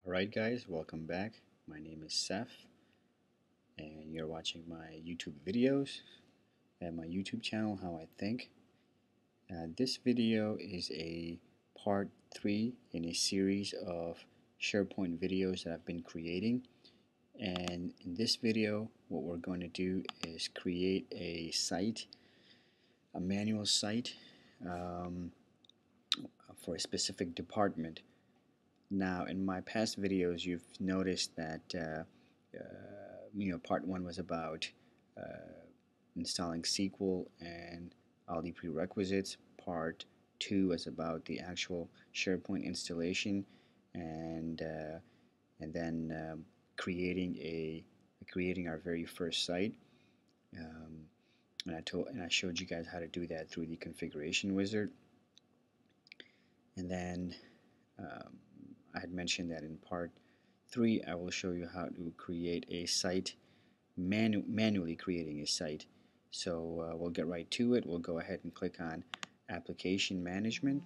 Alright guys, welcome back. My name is Seth and you're watching my YouTube videos at my YouTube channel, How I Think. This video is a part 3 in a series of SharePoint videos that I've been creating. And in this video, what we're going to do is create a site, a manual site for a specific department. Now, in my past videos, you've noticed that part 1 was about installing SQL and all the prerequisites. Part 2 was about the actual SharePoint installation, and then creating our very first site. And I showed you guys how to do that through the configuration wizard. And then I had mentioned that in part 3 I will show you how to create a site, manually creating a site. So we'll get right to it. We'll go ahead and click on Application Management.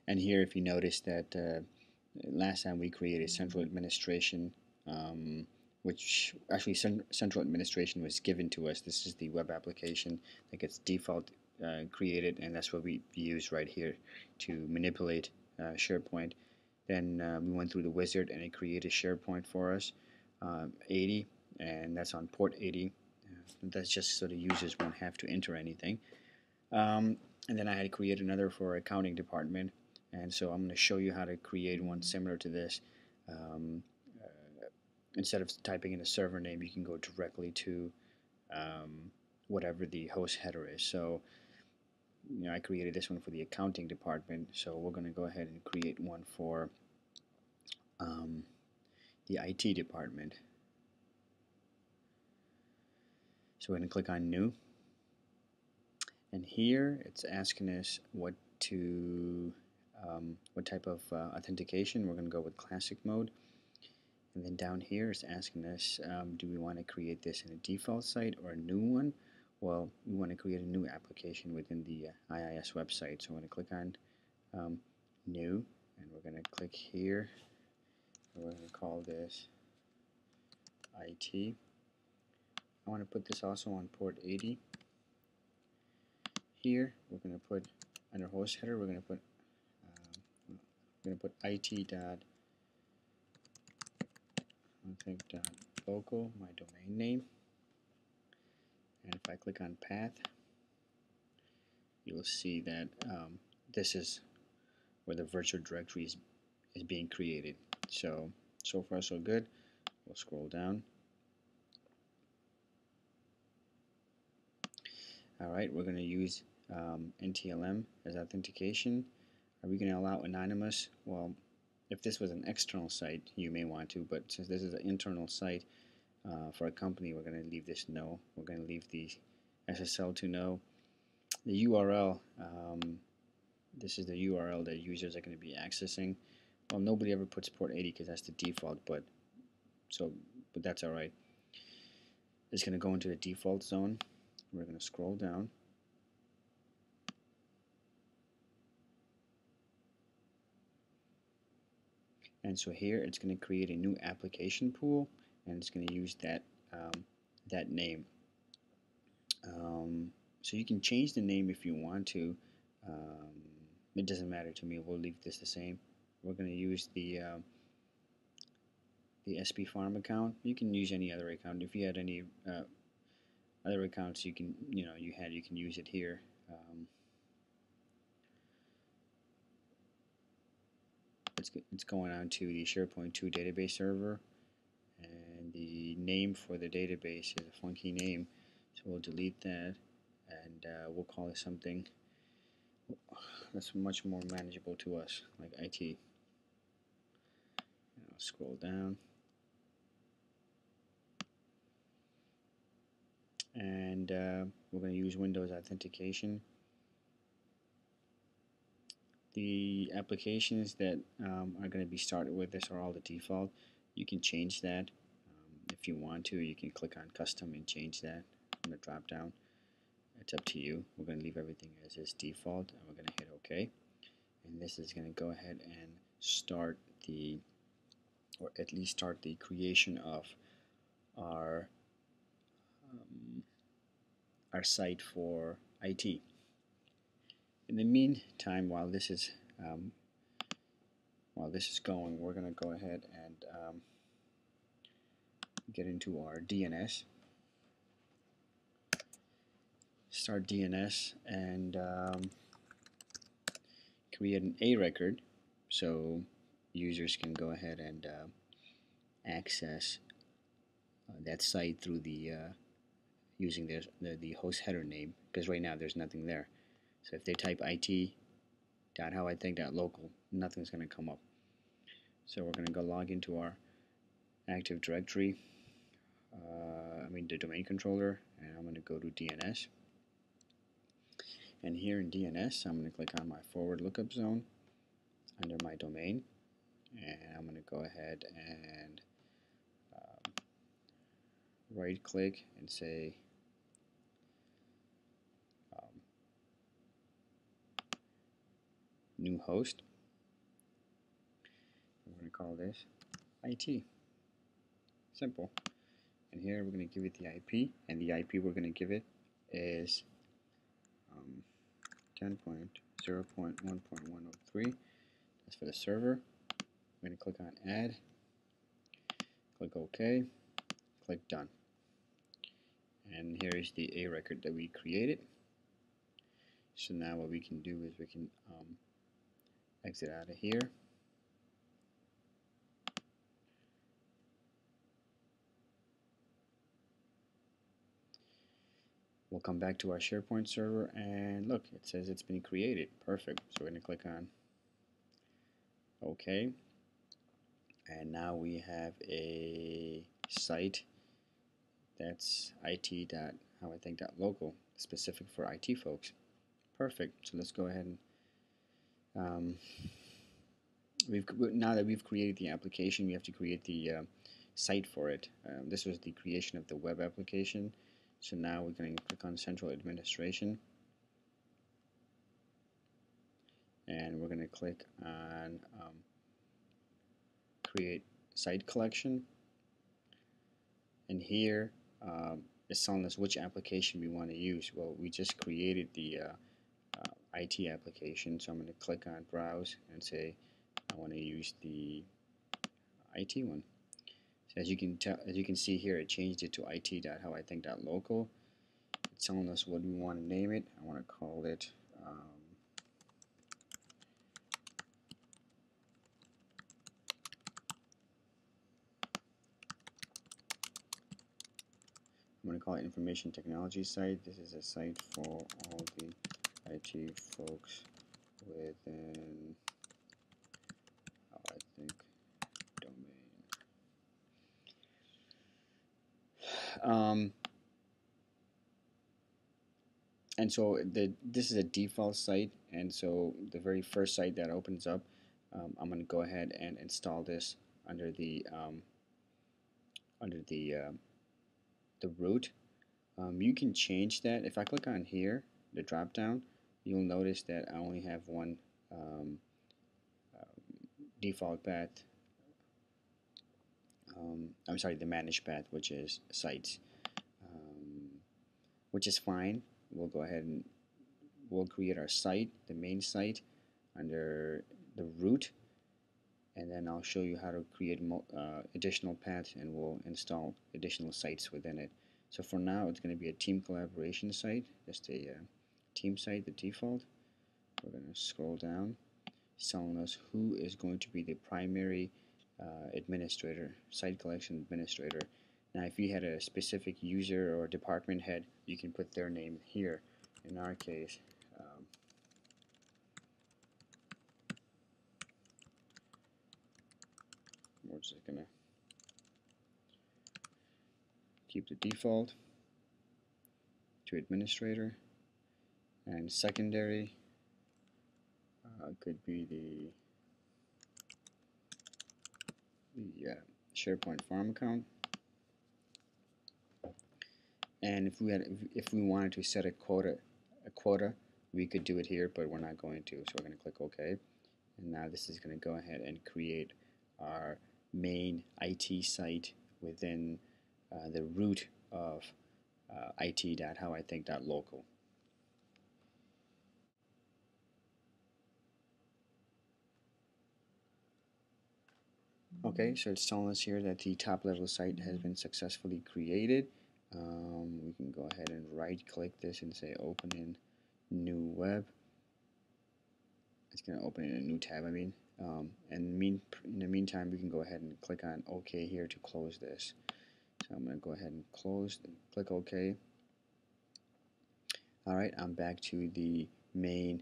And here, if you notice that last time we created Central Administration, which actually Central Administration was given to us. This is the web application that gets default created, and that's what we use right here to manipulate SharePoint. Then we went through the wizard and it created SharePoint for us, 80, and that's on port 80. That's just so the users won't have to enter anything. And then I had created another for accounting department, and so I'm going to show you how to create one similar to this. Instead of typing in a server name, you can go directly to whatever the host header is. So I created this one for the accounting department, so we're going to go ahead and create one for the IT department. So we're going to click on New, and here it's asking us what type of authentication. We're going to go with classic mode. And then down here it's asking us, do we want to create this in a default site or a new one? Well, we want to create a new application within the IIS website. So I'm going to click on New, and we're going to click here. We're going to call this IT. I want to put this also on port 80. Here we're going to put under host header. We're going to put it.local, my domain name. And if I click on path, you will see that this is where the virtual directory is being created. So far so good. We'll scroll down. Alright, we're going to use NTLM as authentication. Are we going to allow anonymous? Well, if this was an external site, you may want to, but since this is an internal site for a company, we're going to leave this no. We're going to leave the SSL to no. The URL, this is the URL that users are going to be accessing. Well, nobody ever puts port 80 because that's the default, but that's alright. It's going to go into the default zone. We're going to scroll down. And so here it's going to create a new application pool, and it's going to use that name. So you can change the name if you want to. It doesn't matter to me. We'll leave this the same. We're going to use the SP Farm account. You can use any other account. If you had any other accounts, you can you can use it here. It's going on to the SharePoint 2 database server, and the name for the database is a funky name, so we'll delete that, and we'll call it something that's much more manageable to us, like IT. I'll scroll down, and we're going to use Windows authentication. The applications that are going to be started with this are all the default. You can change that if you want to. You can click on custom and change that from the drop down. It's up to you. We're going to leave everything as is default, and we're going to hit OK. and this is going to go ahead and start the, or at least start the creation of our site for IT. In the meantime, while this is going, we're going to go ahead and get into our DNS. Start DNS and create an A record so users can go ahead and access that site through the using the host header name, because right now there's nothing there. So if they type it.howithink.local, nothing's going to come up. So we're going to go log into our Active Directory, the domain controller, and I'm going to go to DNS. And here in DNS, I'm going to click on my forward lookup zone under my domain, and I'm going to go ahead and right click and say new host. We're going to call this IT. Simple. And here we're going to give it the IP, and the IP we're going to give it is 10.0.1.103. That's for the server. I'm going to click on add, click OK, click done. And here is the A record that we created. So now what we can do is we can exit out of here. We'll come back to our SharePoint server, and look, it says it's been created. Perfect. So we're going to click on OK. And now we have a site that's it.howithink.local, specific for IT folks. Perfect. So let's go ahead and now that we've created the application, we have to create the site for it. This was the creation of the web application. So now we're going to click on Central Administration, and we're going to click on Create Site Collection. And here it's telling us which application we want to use. Well, we just created the IT application, so I'm going to click on Browse and say I want to use the IT one. So as you can see here, it changed it to it.howithink.local. It's telling us what we want to name it. I want to call it Information Technology Site. This is a site for all the IT folks within How I Think domain. And so this is a default site, and so the very first site that opens up, I'm going to go ahead and install this under the root. You can change that. If I click on here, the drop down, you'll notice that I only have one default path. I'm sorry, the managed path, which is sites, which is fine. We'll go ahead and we'll create our site, the main site, under the root, and then I'll show you how to create additional paths, and we'll install additional sites within it. So for now, it's going to be a team collaboration site, just a team site, the default. We're going to scroll down, it's telling us who is going to be the primary administrator, site collection administrator. Now, if you had a specific user or department head, you can put their name here. In our case, we're just going to keep the default to administrator, and secondary could be the SharePoint farm account. And if we wanted to set a quota, we could do it here, but we're not going to. So we're going to click OK. And now this is going to go ahead and create our main IT site within the root of it.howithink.local. Okay, so it's telling us here that the top level site has been successfully created. We can go ahead and right click this and say open in new web. It's going to open in a new tab, and in the meantime we can go ahead and click on OK here to close this. So I'm going to go ahead and close and click OK. Alright, I'm back to the main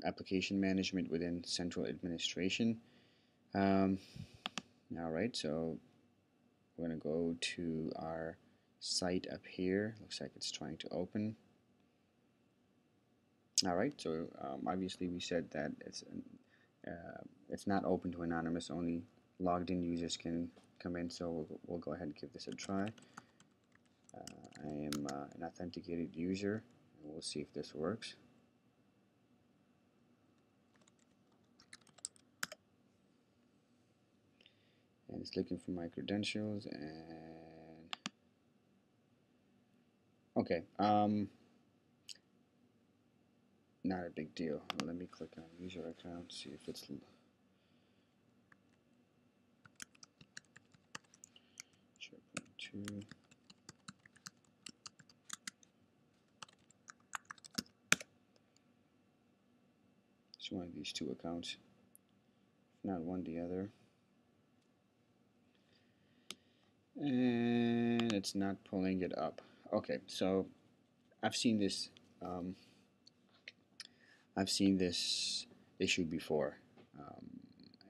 application management within central administration. Alright, so we're going to go to our site up here. Looks like it's trying to open. Alright, so obviously we said that it's not open to anonymous, only logged in users can come in, so we'll go ahead and give this a try. I am an authenticated user, and we'll see if this works. And it's looking for my credentials, and okay, not a big deal. Let me click on user account, see if it's SharePoint 2. It's one of these two accounts, if not one, the other. And it's not pulling it up. Okay, so I've seen this issue before,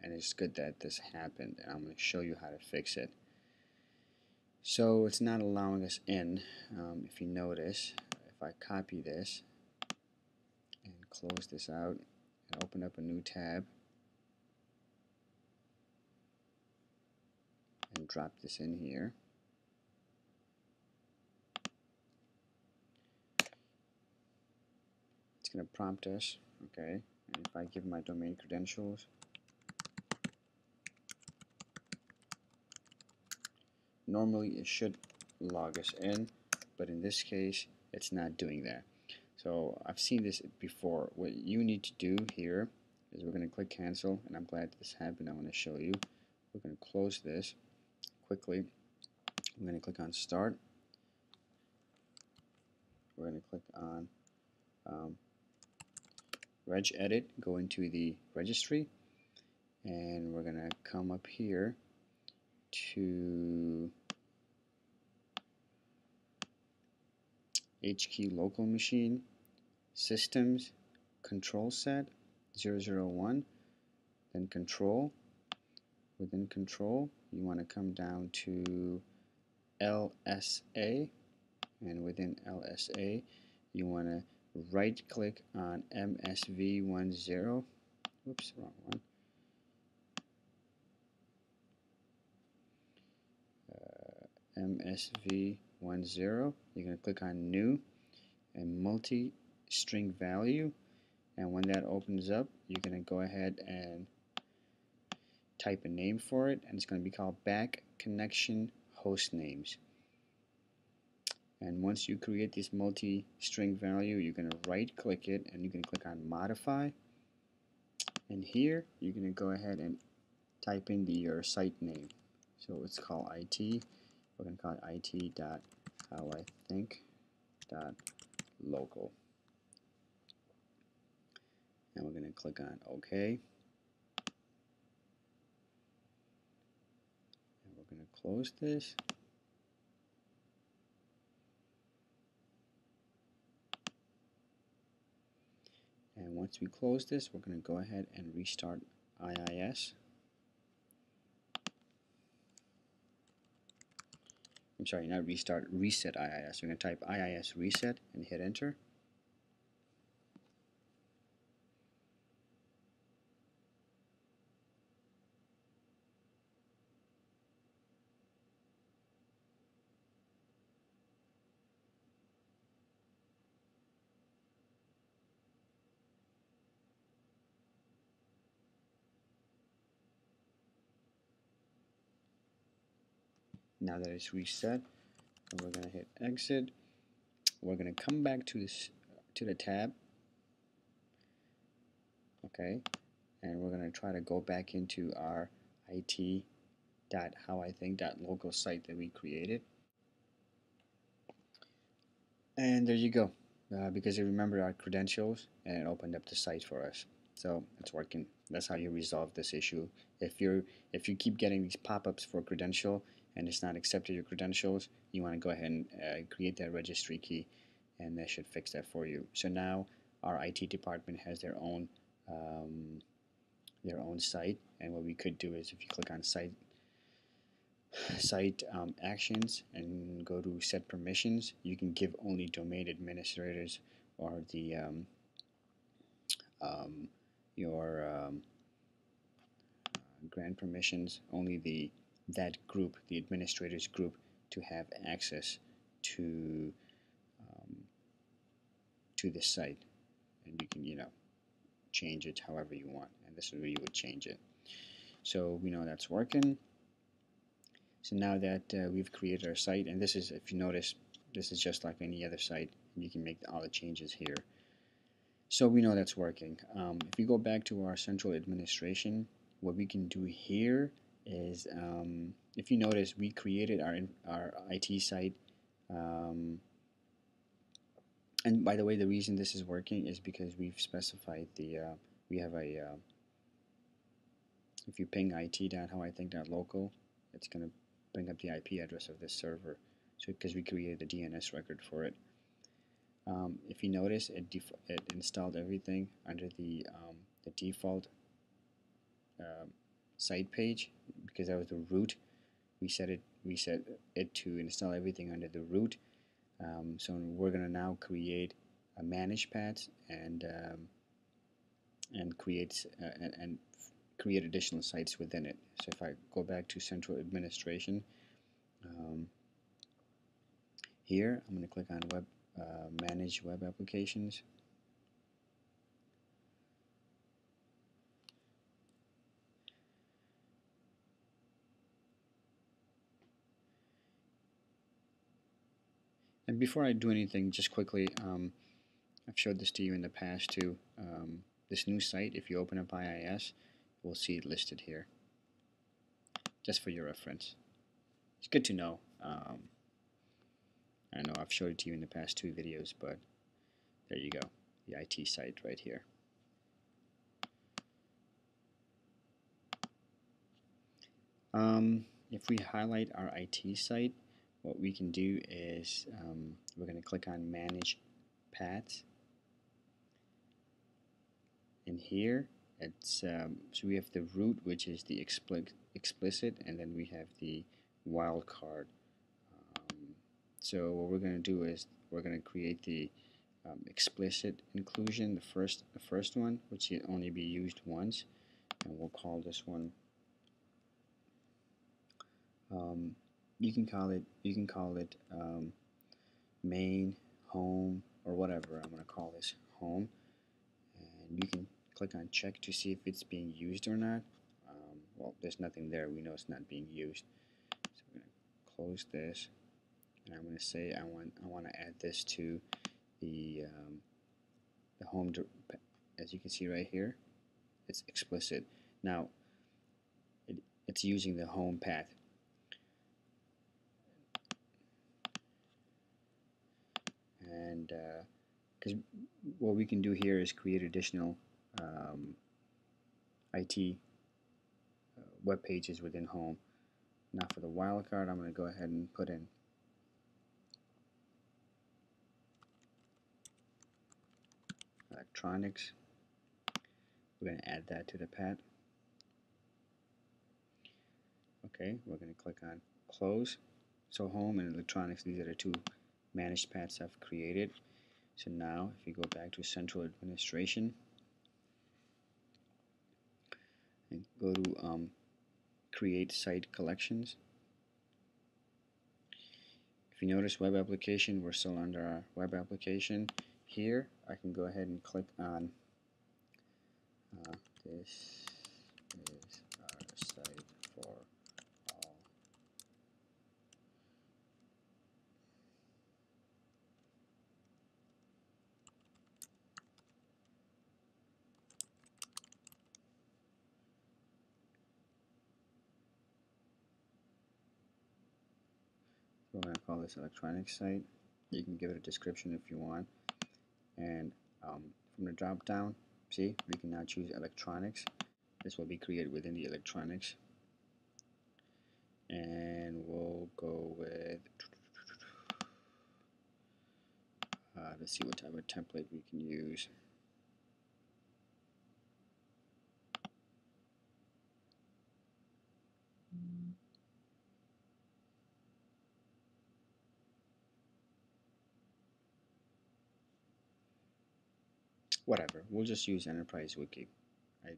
and it's good that this happened, and I'm going to show you how to fix it. So it's not allowing us in. If you notice, if I copy this and close this out and open up a new tab and drop this in here, it's going to prompt us, okay, and if I give my domain credentials, normally it should log us in, but in this case it's not doing that. So I've seen this before. What you need to do here is we're going to click cancel, and I'm glad this happened. I want to show you. We're going to close this quickly. I'm going to click on start. We're going to click on reg edit, go into the registry, and we're going to come up here to HKey local machine, systems, control set 001, then control. Within control, you want to come down to LSA, and within LSA, you want to right click on MSV10. Whoops, wrong one. MSV10. You're going to click on new and multi-string value, and when that opens up, you're going to go ahead and type a name for it, and it's going to be called back connection host names. And once you create this multi-string value, you're going to right click it and you can click on modify, and here you're going to go ahead and type in your site name. So it's called IT. We're going to call it it.howithink.local, and we're going to click on OK, and we're going to close this. And once we close this, we're going to go ahead and restart IIS. I'm sorry, not restart, reset IIS. We're going to type IIS reset and hit enter. Now that it's reset, we're going to hit exit. We're going to come back to the tab, okay, and we're going to try to go back into our it.howithink.local site that we created. And there you go, because it remembered our credentials and it opened up the site for us. So it's working. That's how you resolve this issue. If you keep getting these pop-ups for credential and it's not accepted your credentials, you want to go ahead and create that registry key, and that should fix that for you. So now our IT department has their own site, and what we could do is if you click on site actions and go to set permissions, you can give only domain administrators or the your grant permissions, only that group, the administrators group, to have access to the site, and you can change it however you want, and this is where you would change it. So we know that's working. So now that we've created our site, and this is, if you notice, this is just like any other site, and you can make all the changes here. So we know that's working. If we go back to our central administration, what we can do here is, if you notice, we created our IT site, and by the way, the reason this is working is because we've specified we have a, if you ping it.howithink.local, it's going to bring up the IP address of this server, so because we created the DNS record for it. If you notice, it installed everything under the default site page, because that was the root. We set it to install everything under the root. So we're going to now create a manage paths and create additional sites within it. So if I go back to central administration, here I'm going to click on manage web applications. And before I do anything, just quickly, I've showed this to you in the past too. This new site, if you open up IIS, we'll see it listed here, just for your reference. It's good to know. I know I've showed it to you in the past 2 videos, but there you go, the IT site right here. If we highlight our IT site, what we can do is we're going to click on Manage Paths. And here, it's so we have the root, which is the explicit, and then we have the wildcard. So what we're going to do is we're going to create the explicit inclusion, the first one, which can only be used once, and we'll call this one. You can call it main, home, or whatever. I'm going to call this home, and you can click on check to see if it's being used or not. Well, there's nothing there. We know it's not being used. So I'm going to close this, and I'm going to say I want to add this to the home. As you can see right here, it's explicit. Now it's using the home path. And because what we can do here is create additional IT web pages within home. Now for the wildcard, I'm going to go ahead and put in electronics. We're going to add that to the path. Okay, we're going to click on close. So home and electronics, these are the 2 managed paths I've created. So now if you go back to central administration and go to create site collections. If you notice web application, we're still under our web application. Here I can go ahead and click on this is our site for all We're going to call this electronic site. You can give it a description if you want. And from the drop down, see, we can now choose electronics. This will be created within the electronics. And we'll go with, let's see what type of template we can use. Whatever, we'll just use Enterprise Wiki. I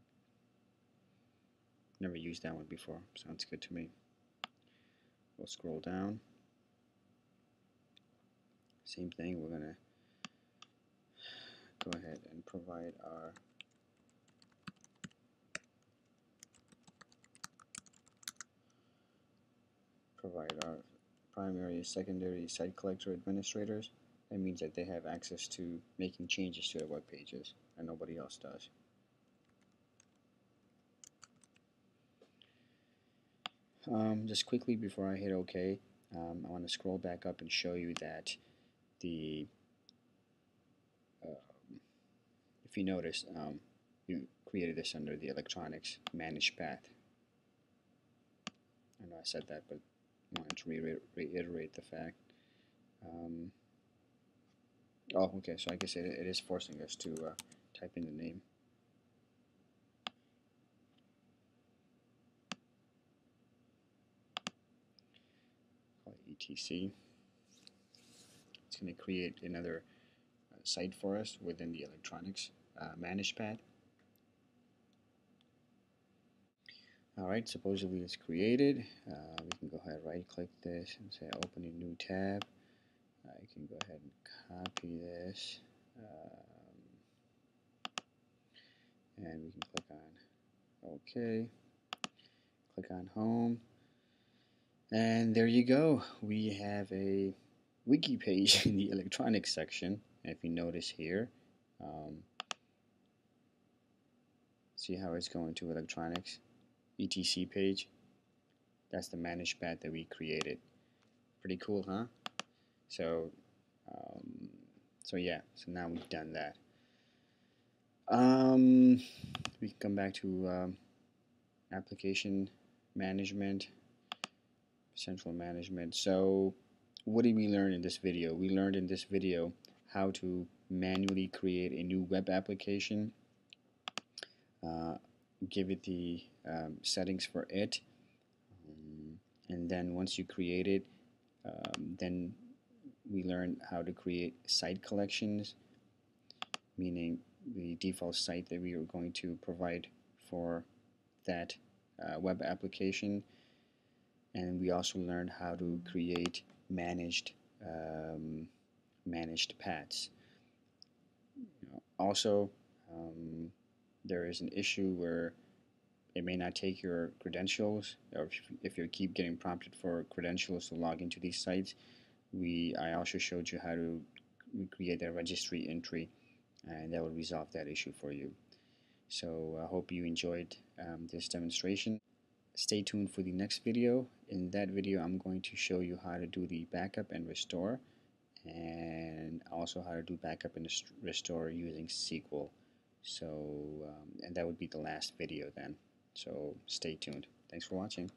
never used that one before. Sounds good to me. We'll scroll down. Same thing, we're going to go ahead and provide our primary and secondary site collector administrators. That means that they have access to making changes to their web pages and nobody else does. Just quickly before I hit OK, I want to scroll back up and show you that the if you notice, you created this under the electronics managed path. I know I said that, but I wanted to reiterate the fact. Oh, okay, so I guess it is forcing us to type in the name. Call it ETC. It's going to create another site for us within the electronics managed path. Alright, supposedly it's created. We can go ahead and right click this and say open a new tab. I can go ahead and copy this and we can click on OK, click on home, and there you go. We have a wiki page in the electronics section. And if you notice here, see how it's going to electronics etc page. That's the managed path that we created. Pretty cool, huh? So yeah, so now we've done that. We can come back to application management, central management. So what did we learn in this video? We learned in this video how to manually create a new web application, give it the settings for it, and then once you create it, then we learned how to create site collections, meaning the default site that we are going to provide for that web application. And we also learned how to create managed paths. Also, there is an issue where it may not take your credentials, or if you keep getting prompted for credentials to log into these sites. I also showed you how to create a registry entry, and that will resolve that issue for you. So I hope you enjoyed this demonstration. Stay tuned for the next video. In that video, I'm going to show you how to do the backup and restore, and also how to do backup and restore using SQL. So, and that would be the last video then. So stay tuned. Thanks for watching.